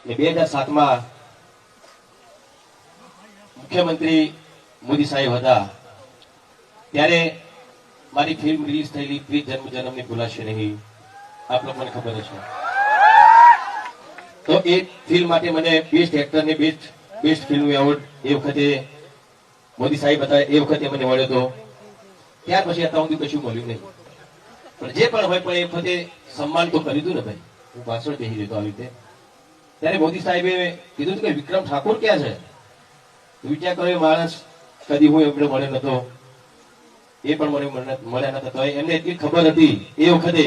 2007માં મુખ્યમંત્રી મોદી સાહેબ હતા ત્યારે મારી ફિલ્મ રિલીઝ થયેલી પ્રીત જન્મ જન્મની ભૂલાશે નહીં, આપ લોકોને ખબર છે. તો એ ફિલ્મ માટે મને બેસ્ટ એક્ટર ને બેસ્ટ ફિલ્મ એવોર્ડ એ વખતે મોદી સાહેબ હતા, એ વખતે મને મળ્યો હતો. ત્યાર પછી અત્યાર સુધી કશું મળ્યું નહીં, પણ જે પણ હોય પણ એ વખતે સન્માન તો કર્યું હતું ને ભાઈ. હું પાછળ બેસી રહ્યો આવી રીતે ત્યારે મોદી સાહેબે કીધું કે વિક્રમ ઠાકોર ક્યાં છે. વિચાર કર્યો માણસ કદી હું એમને મળ્યો નતો, એ પણ મને મળ્યા નતા. તો એમને એટલી ખબર હતી એ વખતે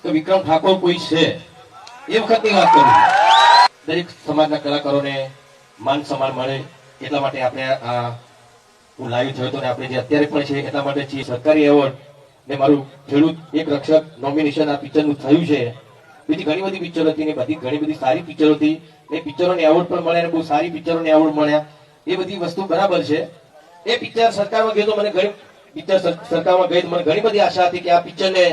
કે વિક્રમ ઠાકોર કોઈ છે. એ વખતની વાત કરું. દરેક સમાજના કલાકારોને માન સન્માન મળે એટલા માટે આપણે આ હું લાઈવ થયો હતો ને આપણે જે અત્યારે પણ છે એટલા માટે છીએ. સરકારી એવોર્ડ ને મારું ખેડૂત એક રક્ષક નોમિનેશન આ પિક્ચરનું થયું છે. બીજી ઘણી બધી પિક્ચરો હતી ને બધી ઘણી બધી સારી પિક્ચરો હતી. એ પિક્ચરોને એવોર્ડ પણ મળ્યા, બહુ સારી પિક્ચરોને એવોર્ડ મળ્યા. એ બધી વસ્તુ બરાબર છે. એ પિક્ચર સરકારમાં ગયો તો મને મને ઘણી બધી આશા હતી કે આ પિક્ચરને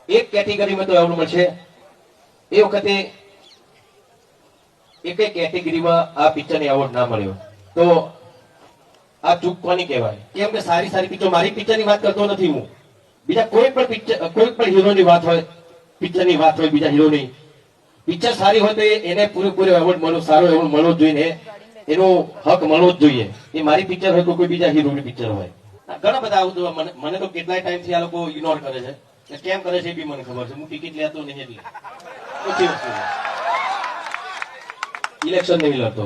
એક કેટેગરીમાં તો એવોર્ડ મળશે. એ વખતે એક કેટેગરીમાં આ પિક્ચરને એવોર્ડ ના મળ્યો તો આ ચૂક કોની કહેવાય? કેમ કે સારી સારી પિક્ચર, મારી પિક્ચરની વાત કરતો નથી હું, બીજા કોઈ પણ પિક્ચર, કોઈ પણ હીરોની વાત હોય, પિક્ચરની વાત હોય, બીજા હીરોની પિક્ચર સારી હોય તો એને પૂરેપૂરો એવોર્ડ મળવો, સારો એવોર્ડ મળવો જ જોઈએ, એનો હક મળવો જ જોઈએ. એ મારી પિક્ચર હોય તો કોઈ બીજા હીરોની પિક્ચર હોય. ઘણા બધા આવું મને તો કેટલાય ટાઈમથી આ લોકો ઇગ્નોર કરે છે. કેમ કરે છે એ બી મને ખબર છે. હું ટિકિટ લેતો નહીં એટલે ઓછી વસ્તુ ઇલેક્શન નહીં લડતો.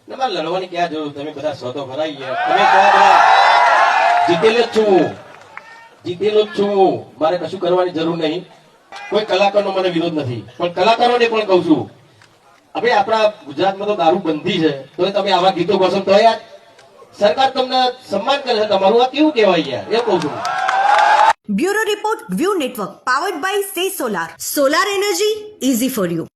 મારે લડવાની ક્યાં જરૂર? તમે બધા સ્વતો ભરાઈ ગયા. તમે જીતેલો જ છું. મારે કશું કરવાની જરૂર નહીં. કોઈ કલાકારનો મને વિરોધ નથી, પણ કલાકારોને પણ કહું છું, હવે આપણા ગુજરાતમાં તો દારૂ બંધી છે, તો તમે આવા ગીતો ગાશો તો યાર સરકાર તમને સન્માન કરે છે તમારું. આ કેવું કહેવાય યાર? એ કહું છું. Bureau report view network powered by say solar. Solar energy easy for you.